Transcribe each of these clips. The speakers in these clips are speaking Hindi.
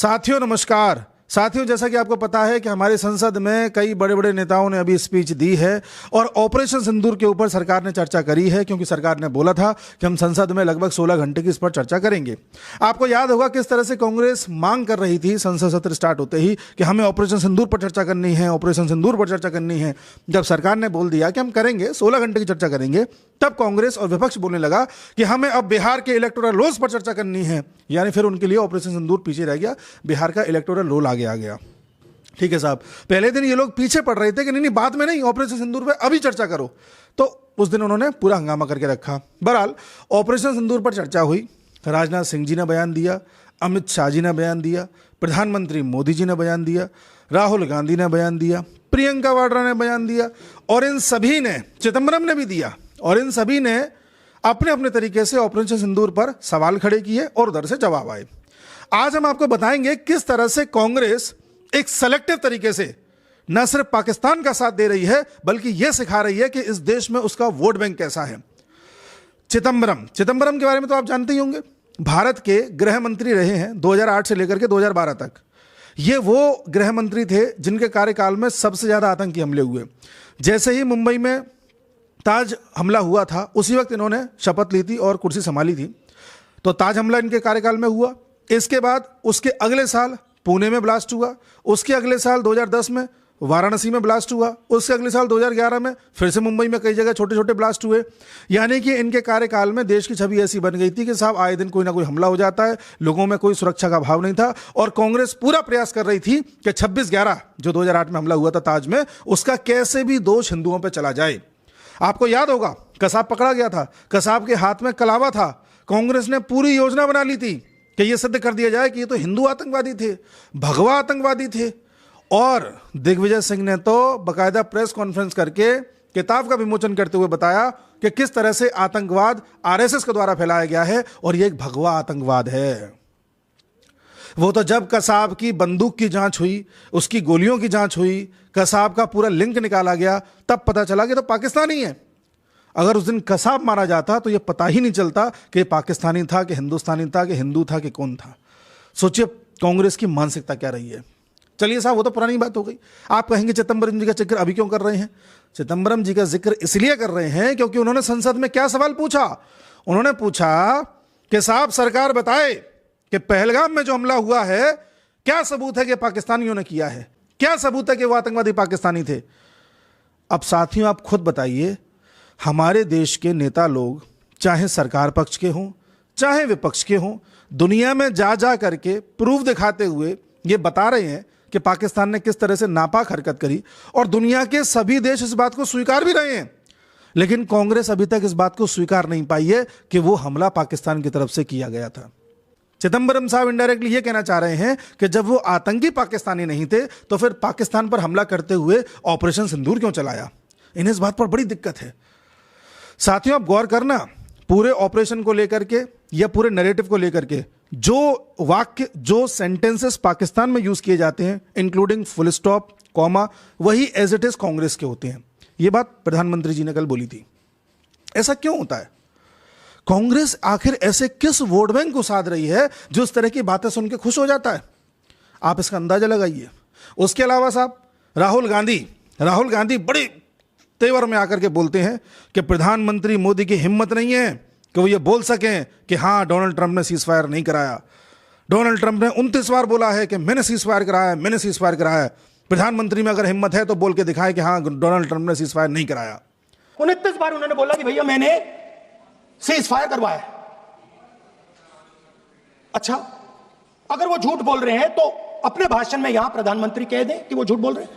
साथियों नमस्कार। साथियों, जैसा कि आपको पता है कि हमारी संसद में कई बड़े बड़े नेताओं ने अभी स्पीच दी है और ऑपरेशन सिंदूर के ऊपर सरकार ने चर्चा करी है, क्योंकि सरकार ने बोला था कि हम संसद में लगभग 16 घंटे की इस पर चर्चा करेंगे। आपको याद होगा किस तरह से कांग्रेस मांग कर रही थी संसद सत्र स्टार्ट होते ही कि हमें ऑपरेशन सिंदूर पर चर्चा करनी है, ऑपरेशन सिंदूर पर चर्चा करनी है। जब सरकार ने बोल दिया कि हम करेंगे, 16 घंटे की चर्चा करेंगे, तब कांग्रेस और विपक्ष बोलने लगा कि हमें अब बिहार के इलेक्टोरल रोल्स पर चर्चा करनी है। यानी फिर उनके लिए ऑपरेशन सिंदूर पीछे रह गया, बिहार का इलेक्टोरल रोल आगे आ गया। ठीक है साहब, पहले दिन ये लोग पीछे पड़ रहे थे कि नहीं बाद में नहीं, ऑपरेशन सिंदूर पे अभी चर्चा करो, तो उस दिन उन्होंने पूरा हंगामा करके रखा। बहरहाल ऑपरेशन सिंदूर पर चर्चा हुई, राजनाथ सिंह जी ने बयान दिया, अमित शाह जी ने बयान दिया, प्रधानमंत्री मोदी जी ने बयान दिया, राहुल गांधी ने बयान दिया, प्रियंका वाड्रा ने बयान दिया और इन सभी ने, चिदम्बरम ने भी दिया, और इन सभी ने अपने अपने तरीके से ऑपरेशन सिंदूर पर सवाल खड़े किए और उधर से जवाब आए। आज हम आपको बताएंगे किस तरह से कांग्रेस एक सेलेक्टिव तरीके से न सिर्फ पाकिस्तान का साथ दे रही है, बल्कि यह सिखा रही है कि इस देश में उसका वोट बैंक कैसा है। चिदम्बरम के बारे में तो आप जानते ही होंगे, भारत के गृह मंत्री रहे हैं 2008 से लेकर के 2012 तक। ये वो गृह मंत्री थे जिनके कार्यकाल में सबसे ज्यादा आतंकी हमले हुए। जैसे ही मुंबई में ताज हमला हुआ था, उसी वक्त इन्होंने शपथ ली थी और कुर्सी संभाली थी। तो ताज हमला इनके कार्यकाल में हुआ। इसके बाद उसके अगले साल पुणे में ब्लास्ट हुआ, उसके अगले साल 2010 में वाराणसी में ब्लास्ट हुआ, उसके अगले साल 2011 में फिर से मुंबई में कई जगह छोटे छोटे ब्लास्ट हुए। यानी कि इनके कार्यकाल में देश की छवि ऐसी बन गई थी कि साहब आए दिन कोई ना कोई हमला हो जाता है, लोगों में कोई सुरक्षा का भाव नहीं था। और कांग्रेस पूरा प्रयास कर रही थी कि 26/11 जो 2008 में हमला हुआ था ताज में, उसका कैसे भी दोष हिंदुओं पर चला जाए। आपको याद होगा कसाब पकड़ा गया था, कसाब के हाथ में कलावा था, कांग्रेस ने पूरी योजना बना ली थी कि यह सिद्ध कर दिया जाए कि ये तो हिंदू आतंकवादी थे, भगवा आतंकवादी थे। और दिग्विजय सिंह ने तो बाकायदा प्रेस कॉन्फ्रेंस करके किताब का विमोचन करते हुए बताया कि किस तरह से आतंकवाद आरएसएस के द्वारा फैलाया गया है और यह एक भगवा आतंकवाद है। वो तो जब कसाब की बंदूक की जांच हुई, उसकी गोलियों की जांच हुई, कसाब का पूरा लिंक निकाला गया, तब पता चला कि तो पाकिस्तानी है। अगर उस दिन कसाब मारा जाता तो यह पता ही नहीं चलता कि पाकिस्तानी था कि हिंदुस्तानी था कि हिंदू था कि कौन था। सोचिए कांग्रेस की मानसिकता क्या रही है। चलिए साहब, वो तो पुरानी बात हो गई। आप कहेंगे चिदम्बरम जी का जिक्र अभी क्यों कर रहे हैं? चिदम्बरम जी का जिक्र इसलिए कर रहे हैं क्योंकि उन्होंने संसद में क्या सवाल पूछा। उन्होंने पूछा कि साहब सरकार बताए कि पहलगाम में जो हमला हुआ है, क्या सबूत है कि पाकिस्तानियों ने किया है, क्या सबूत है कि वो आतंकवादी पाकिस्तानी थे। अब साथियों आप खुद बताइए, हमारे देश के नेता लोग चाहे सरकार पक्ष के हों चाहे विपक्ष के हों, दुनिया में जा जा करके प्रूफ दिखाते हुए ये बता रहे हैं कि पाकिस्तान ने किस तरह से नापाक हरकत करी, और दुनिया के सभी देश इस बात को स्वीकार भी रहे हैं। लेकिन कांग्रेस अभी तक इस बात को स्वीकार नहीं पाई है कि वो हमला पाकिस्तान की तरफ से किया गया था। चिदम्बरम साहब इनडायरेक्टली ये कहना चाह रहे हैं कि जब वो आतंकी पाकिस्तानी नहीं थे तो फिर पाकिस्तान पर हमला करते हुए ऑपरेशन सिंदूर क्यों चलाया। इन्हें इस बात पर बड़ी दिक्कत है। साथियों आप गौर करना, पूरे ऑपरेशन को लेकर के या पूरे नैरेटिव को लेकर के जो वाक्य, जो सेंटेंसेस पाकिस्तान में यूज किए जाते हैं, इंक्लूडिंग फुल स्टॉप, कॉमा, वही एज इट इज कांग्रेस के होते हैं। यह बात प्रधानमंत्री जी ने कल बोली थी। ऐसा क्यों होता है? कांग्रेस आखिर ऐसे किस वोट बैंक को साध रही है जो इस तरह की बातें सुन के खुश हो जाता है? आप इसका अंदाजा लगाइए। उसके अलावा साहब राहुल गांधी बड़ी तेवर में आकर के बोलते हैं कि प्रधानमंत्री मोदी की हिम्मत नहीं है कि वो ये बोल सकें कि हाँ डोनाल्ड ट्रंप ने सीज फायर नहीं कराया। डोनाल्ड ट्रंप ने 29 बार बोला है कि मैंने सीज फायर कराया है। प्रधानमंत्री में अगर हिम्मत है तो बोल के दिखाए कि हाँ डोनाल्ड ट्रंप ने सीज फायर नहीं कराया। 29 बार उन्होंने बोला कि भैया मैंने सीज फायर करवाया। अच्छा, अगर वो झूठ बोल रहे हैं तो अपने भाषण में यहां प्रधानमंत्री कह दें कि वो झूठ बोल रहे हैं।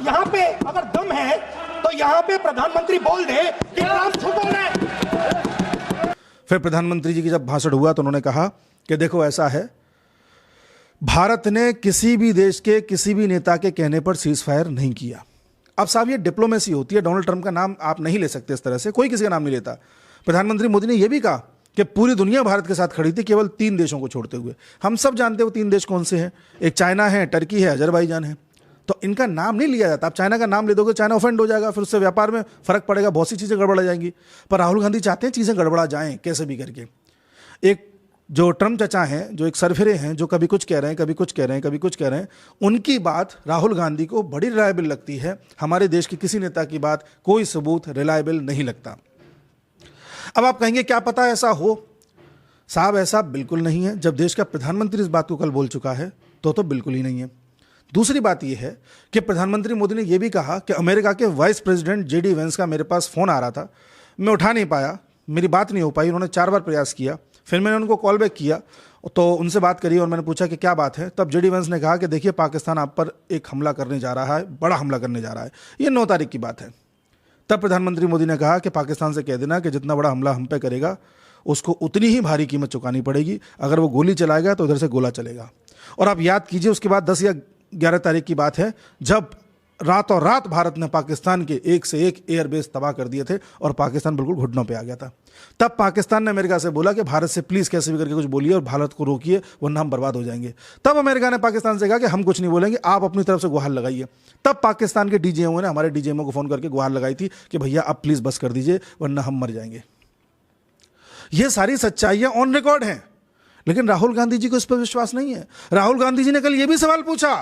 यहां पे अगर दम है तो यहां पे प्रधानमंत्री बोल दे कि ट्रंप झूठ बोल रहे हैं। फिर प्रधानमंत्री जी की जब भाषण हुआ तो उन्होंने कहा कि देखो ऐसा है, भारत ने किसी भी देश के किसी भी नेता के कहने पर सीज फायर नहीं किया। अब साहब ये डिप्लोमेसी होती है, डोनाल्ड ट्रंप का नाम आप नहीं ले सकते इस तरह से, कोई किसी का नाम नहीं लेता। प्रधानमंत्री मोदी ने यह भी कहा कि पूरी दुनिया भारत के साथ खड़ी थी, केवल 3 देशों को छोड़ते हुए। हम सब जानते हो 3 देश कौन से हैं, एक चाइना है, टर्की है, अजरबैजान है। तो इनका नाम नहीं लिया जाता। आप चाइना का नाम ले दोगे, चाइना ऑफेंड हो जाएगा, फिर उससे व्यापार में फर्क पड़ेगा, बहुत सी चीज़ें गड़बड़ा जाएंगी। पर राहुल गांधी चाहते हैं चीज़ें गड़बड़ा जाएं कैसे भी करके। एक जो ट्रम्प चचा हैं, जो एक सरफिरे हैं, जो कभी कुछ कह रहे हैं, कभी कुछ कह रहे हैं, कभी कुछ कह रहे हैं, उनकी बात राहुल गांधी को बड़ी रिलायबल लगती है। हमारे देश के किसी नेता की बात कोई सबूत रिलायबल नहीं लगता। अब आप कहेंगे क्या पता ऐसा हो? साहब ऐसा बिल्कुल नहीं है। जब देश का प्रधानमंत्री इस बात को कल बोल चुका है तो बिल्कुल ही नहीं है। दूसरी बात यह है कि प्रधानमंत्री मोदी ने यह भी कहा कि अमेरिका के वाइस प्रेसिडेंट जेडी वेंस का मेरे पास फ़ोन आ रहा था, मैं उठा नहीं पाया, मेरी बात नहीं हो पाई, उन्होंने 4 बार प्रयास किया, फिर मैंने उनको कॉल बैक किया तो उनसे बात करी और मैंने पूछा कि क्या बात है। तब जेडी वेंस ने कहा कि देखिए पाकिस्तान आप पर एक हमला करने जा रहा है, बड़ा हमला करने जा रहा है, ये 9 तारीख की बात है। तब प्रधानमंत्री मोदी ने कहा कि पाकिस्तान से कह देना कि जितना बड़ा हमला हम पे करेगा उसको उतनी ही भारी कीमत चुकानी पड़ेगी, अगर वो गोली चलाएगा तो उधर से गोला चलेगा। और आप याद कीजिए उसके बाद 10 या 11 तारीख की बात है जब रातों रात भारत ने पाकिस्तान के एक से एक एयरबेस तबाह कर दिए थे और पाकिस्तान बिल्कुल घुटनों पे आ गया था। तब पाकिस्तान ने अमेरिका से बोला कि भारत से प्लीज़ कैसे भी करके कुछ बोलिए और भारत को रोकिए वरना हम बर्बाद हो जाएंगे। तब अमेरिका ने पाकिस्तान से कहा कि हम कुछ नहीं बोलेंगे, आप अपनी तरफ से गुहार लगाइए। तब पाकिस्तान के डीजीएमओ ने हमारे डीजीएमओ को फ़ोन करके गुहार लगाई थी कि भैया आप प्लीज़ बस कर दीजिए वरना हम मर जाएंगे। ये सारी सच्चाइयाँ ऑन रिकॉर्ड हैं, लेकिन राहुल गांधी जी को इस पर विश्वास नहीं है। राहुल गांधी जी ने कल ये भी सवाल पूछा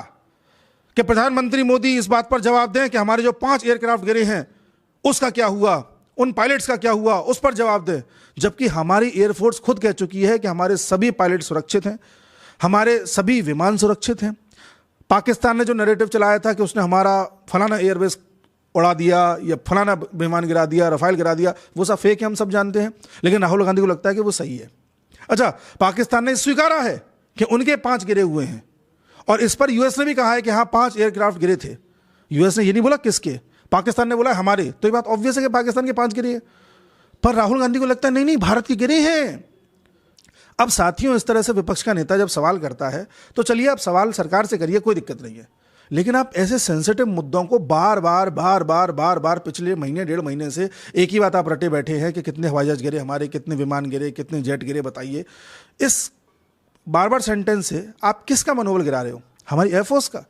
कि प्रधानमंत्री मोदी इस बात पर जवाब दें कि हमारे जो 5 एयरक्राफ्ट गिरे हैं उसका क्या हुआ, उन पायलट्स का क्या हुआ, उस पर जवाब दें। जबकि हमारी एयरफोर्स खुद कह चुकी है कि हमारे सभी पायलट सुरक्षित हैं, हमारे सभी विमान सुरक्षित हैं। पाकिस्तान ने जो नैरेटिव चलाया था कि उसने हमारा फलाना एयरबेस उड़ा दिया या फलाना विमान गिरा दिया, रफाल गिरा दिया, वो सब फेक है, हम सब जानते हैं, लेकिन राहुल गांधी को लगता है कि वो सही है। अच्छा, पाकिस्तान ने स्वीकारा है कि उनके 5 गिरे हुए हैं और इस पर यूएस ने भी कहा है कि हाँ 5 एयरक्राफ्ट गिरे थे। यूएस ने ये नहीं बोला किसके, पाकिस्तान ने बोला हमारे, तो ये बात ऑब्वियस है कि पाकिस्तान के 5 गिरे हैं। पर राहुल गांधी को लगता है नहीं नहीं भारत के गिरे हैं। अब साथियों, इस तरह से विपक्ष का नेता जब सवाल करता है तो चलिए आप सवाल सरकार से करिए, कोई दिक्कत नहीं है, लेकिन आप ऐसे सेंसिटिव मुद्दों को बार बार पिछले महीने 1.5 महीने से एक ही बात आप रटे बैठे हैं कि कितने हवाई जहाज गिरे हमारे, कितने विमान गिरे, कितने जेट गिरे, बताइए। इस बार सेंटेंस से आप किसका मनोबल गिरा रहे हो? हमारी एयरफोर्स का?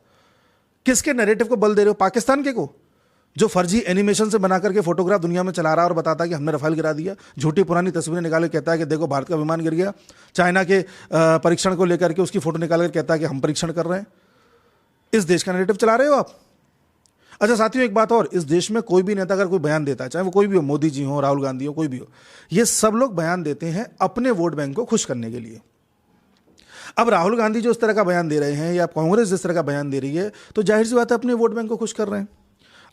किसके नैरेटिव को बल दे रहे हो? पाकिस्तान के को, जो फर्जी एनिमेशन से बना करके फोटोग्राफ दुनिया में चला रहा है और बताता है कि हमने रफाल गिरा दिया, झूठी पुरानी तस्वीरें निकाल के कहता है कि देखो भारत का विमान गिर गया, चाइना के परीक्षण को लेकर के उसकी फोटो निकाल कर कहता है कि हम परीक्षण कर रहे हैं। इस देश का नैरेटिव चला रहे हो आप। अच्छा साथियों, एक बात और, इस देश में कोई भी नेता अगर कोई बयान देता है, चाहे वो कोई भी हो, मोदी जी हो, राहुल गांधी हो, कोई भी हो, ये सब लोग बयान देते हैं अपने वोट बैंक को खुश करने के लिए। अब राहुल गांधी जो इस तरह का बयान दे रहे हैं या कांग्रेस जिस तरह का बयान दे रही है, तो जाहिर सी बात है अपने वोट बैंक को खुश कर रहे हैं।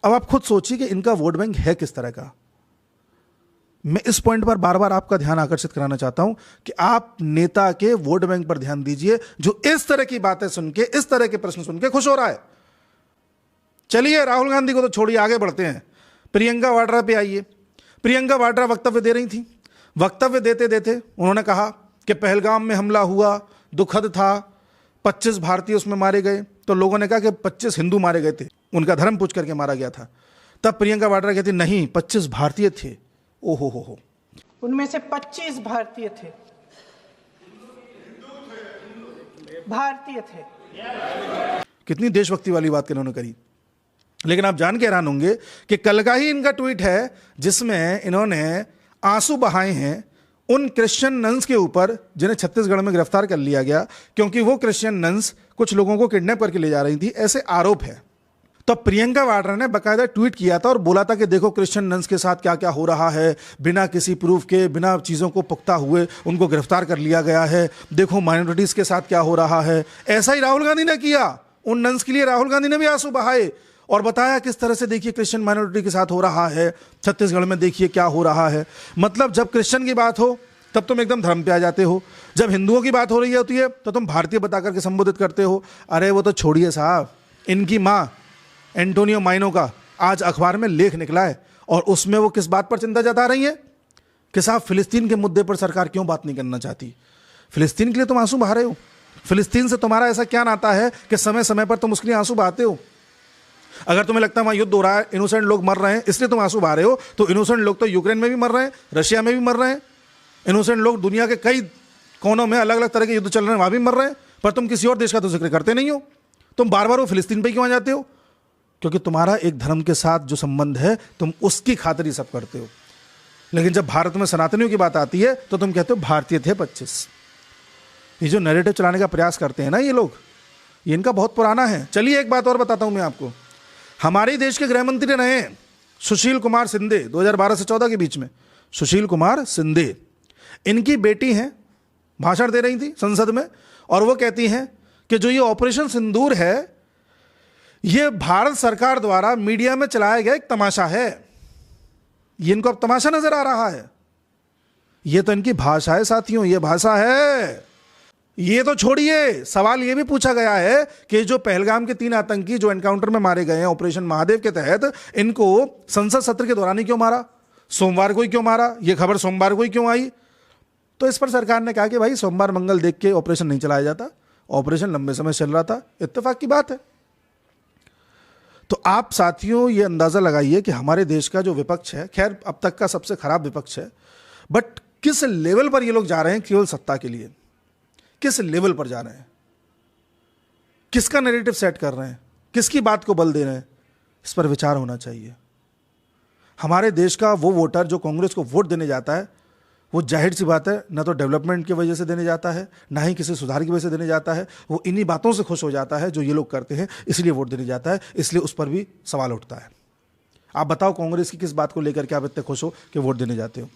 अब आप खुद सोचिए कि इनका वोट बैंक है किस तरह का। मैं इस पॉइंट पर बार बार आपका ध्यान आकर्षित कराना चाहता हूं कि आप नेता के वोट बैंक पर ध्यान दीजिए जो इस तरह की बातें सुन के, इस तरह के प्रश्न सुन के खुश हो रहा है। चलिए राहुल गांधी को तो छोड़िए, आगे बढ़ते हैं, प्रियंका वाड्रा पे आइए। प्रियंका वाड्रा वक्तव्य दे रही थी, वक्तव्य देते देते उन्होंने कहा कि पहलगाम में हमला हुआ, दुखद था, 25 भारतीय उसमें मारे गए। तो लोगों ने कहा कि 25 हिंदू मारे गए थे, उनका धर्म पूछ करके मारा गया था। तब प्रियंका वाड्रा कहती नहीं, 25 भारतीय थे। ओहो हो, उनमें से 25 भारतीय थे, भारतीय थे। कितनी देशभक्ति वाली बात इन्होंने करी। लेकिन आप जान के हैरान होंगे कि कल का ही इनका ट्वीट है जिसमें इन्होंने आंसू बहाए हैं उन क्रिश्चियन नन्स के ऊपर जिन्हें छत्तीसगढ़ में गिरफ्तार कर लिया गया क्योंकि वो क्रिश्चियन नन्स कुछ लोगों को किडनैप करके ले जा रही थी, ऐसे आरोप है। तो प्रियंका वाड्रा ने बाकायदा ट्वीट किया था और बोला था कि देखो क्रिश्चियन नन्स के साथ क्या क्या हो रहा है, बिना किसी प्रूफ के, बिना चीज़ों को पुख्ता हुए उनको गिरफ्तार कर लिया गया है, देखो माइनॉरिटीज़ के साथ क्या हो रहा है। ऐसा ही राहुल गांधी ने किया, उन नन्स के लिए राहुल गांधी ने भी आंसू बहाए और बताया किस तरह से देखिए क्रिश्चियन माइनॉरिटी के साथ हो रहा है, छत्तीसगढ़ में देखिए क्या हो रहा है। मतलब जब क्रिश्चियन की बात हो तब तुम एकदम धर्म पे आ जाते हो, जब हिंदुओं की बात हो रही होती है तो तुम भारतीय बता करके संबोधित करते हो। अरे वो तो छोड़िए साहब, इनकी माँ एंटोनियो माइनो का आज अखबार में लेख निकला है और उसमें वो किस बात पर चिंता जता रही है कि साहब फिलिस्तीन के मुद्दे पर सरकार क्यों बात नहीं करना चाहती। फिलिस्तीन के लिए तुम आंसू बहा रहे हो, फिलिस्तीन से तुम्हारा ऐसा क्या नाता है कि समय समय पर तुम उसके लिए आंसू बहाते हो। अगर तुम्हें लगता है वहां युद्ध हो रहा है, इनोसेंट लोग मर रहे हैं इसलिए तुम आंसू बहा रहे हो, तो इनोसेंट लोग तो यूक्रेन में भी मर रहे हैं, रशिया में भी मर रहे हैं, इनोसेंट लोग दुनिया के कई कोनों में अलग अलग तरह के युद्ध चल रहे हैं, वहां भी मर रहे हैं, पर तुम किसी और देश का तो जिक्र करते नहीं हो। तुम बार बार वो फिलिस्तीन पे क्यों आ जाते हो? क्योंकि तुम्हारा एक धर्म के साथ जो संबंध है तुम उसकी खातिर ही सब करते हो। लेकिन जब भारत में सनातनियों की बात आती है तो तुम कहते हो भारतीय थे 25। ये जो नैरेटिव चलाने का प्रयास करते हैं ना ये लोग, ये इनका बहुत पुराना है। चलिए एक बात और बताता हूं मैं आपको। हमारे देश के गृह मंत्री रहे सुशील कुमार शिंदे 2012 से 14 के बीच में। सुशील कुमार शिंदे, इनकी बेटी हैं, भाषण दे रही थी संसद में और वो कहती हैं कि जो ये ऑपरेशन सिंदूर है ये भारत सरकार द्वारा मीडिया में चलाया गया एक तमाशा है। ये इनको अब तमाशा नजर आ रहा है। ये तो इनकी भाषा है साथियों, ये भाषा है। ये तो छोड़िए, सवाल ये भी पूछा गया है कि जो पहलगाम के 3 आतंकी जो एनकाउंटर में मारे गए हैं ऑपरेशन महादेव के तहत, इनको संसद सत्र के दौरान ही क्यों मारा, सोमवार को ही क्यों मारा, ये खबर सोमवार को ही क्यों आई? तो इस पर सरकार ने कहा कि भाई सोमवार मंगल देख के ऑपरेशन नहीं चलाया जाता, ऑपरेशन लंबे समय चल रहा था, इत्तेफाक की बात है। तो आप साथियों ये अंदाजा लगाइए कि हमारे देश का जो विपक्ष है, खैर अब तक का सबसे खराब विपक्ष है, बट किस लेवल पर ये लोग जा रहे हैं केवल सत्ता के लिए, किस लेवल पर जा रहे हैं, किसका नैरेटिव सेट कर रहे हैं, किसकी बात को बल दे रहे हैं, इस पर विचार होना चाहिए। हमारे देश का वो वोटर जो कांग्रेस को वोट देने जाता है, वो जाहिर सी बात है ना तो डेवलपमेंट की वजह से देने जाता है, ना ही किसी सुधार की वजह से देने जाता है। वो इन्हीं बातों से खुश हो जाता है जो ये लोग करते हैं, इसलिए वोट देने जाता है। इसलिए उस पर भी सवाल उठता है। आप बताओ कांग्रेस की किस बात को लेकर के आप इतने खुश हो कि वोट देने जाते हो?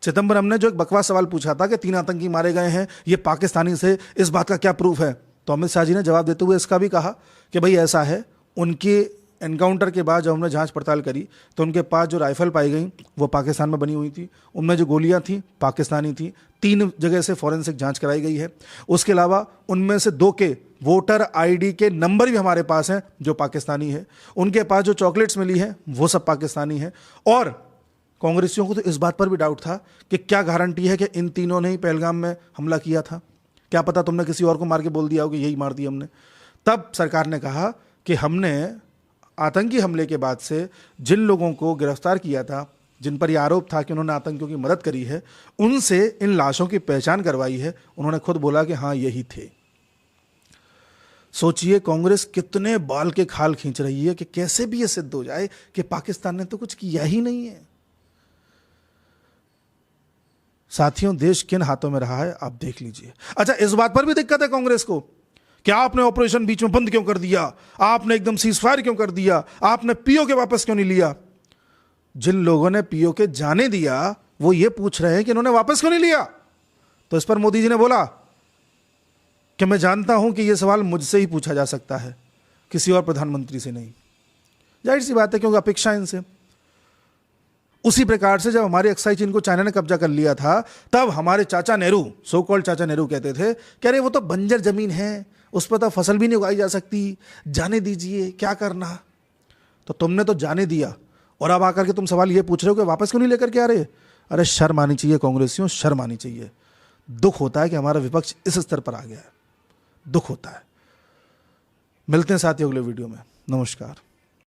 चिदम्बरम ने जो एक बकवास सवाल पूछा था कि 3 आतंकी मारे गए हैं, ये पाकिस्तानी से, इस बात का क्या प्रूफ है? तो अमित शाह जी ने जवाब देते हुए इसका भी कहा कि भाई ऐसा है, उनके एनकाउंटर के बाद जब हमने जांच पड़ताल करी तो उनके पास जो राइफल पाई गई वो पाकिस्तान में बनी हुई थी, उनमें जो गोलियां थी पाकिस्तानी थी। 3 जगह से फॉरेंसिक जांच कराई गई है। उसके अलावा उनमें से 2 के वोटर आईडी के नंबर भी हमारे पास हैं जो पाकिस्तानी है। उनके पास जो चॉकलेट्स मिली हैं वो सब पाकिस्तानी है। और कांग्रेसियों को तो इस बात पर भी डाउट था कि क्या गारंटी है कि इन तीनों ने ही पहलगाम में हमला किया था, क्या पता तुमने किसी और को मार के बोल दिया हो कि यही मार दिया हमने। तब सरकार ने कहा कि हमने आतंकी हमले के बाद से जिन लोगों को गिरफ्तार किया था, जिन पर यह आरोप था कि उन्होंने आतंकियों की मदद करी है, उनसे इन लाशों की पहचान करवाई है। उन्होंने खुद बोला कि हाँ यही थे। सोचिए कांग्रेस कितने बाल के खाल खींच रही है कि कैसे भी यह सिद्ध हो जाए कि पाकिस्तान ने तो कुछ किया ही नहीं है। साथियों देश किन हाथों में रहा है आप देख लीजिए। अच्छा, इस बात पर भी दिक्कत है कांग्रेस को कि आपने ऑपरेशन बीच में बंद क्यों कर दिया, आपने एकदम सीजफायर क्यों कर दिया, आपने पीओके वापस क्यों नहीं लिया। जिन लोगों ने पीओके जाने दिया वो ये पूछ रहे हैं कि इन्होंने वापस क्यों नहीं लिया। तो इस पर मोदी जी ने बोला कि मैं जानता हूं कि यह सवाल मुझसे ही पूछा जा सकता है, किसी और प्रधानमंत्री से नहीं। जाहिर सी बात है क्योंकि अपेक्षा इनसे। उसी प्रकार से जब हमारी अक्साई चीन को चाइना ने कब्जा कर लिया था, तब हमारे चाचा नेहरू, सो कॉल्ड चाचा नेहरू कहते थे कि अरे वो तो बंजर जमीन है, उस पर तो फसल भी नहीं उगाई जा सकती, जाने दीजिए, क्या करना। तो तुमने तो जाने दिया और अब आकर के तुम सवाल ये पूछ रहे हो कि वापस क्यों नहीं लेकर के आ रहे। अरे शर्म आनी चाहिए कांग्रेसियों, शर्म आनी चाहिए। दुख होता है कि हमारा विपक्ष इस स्तर पर आ गया है, दुख होता है। मिलते हैं साथियों अगले वीडियो में। नमस्कार।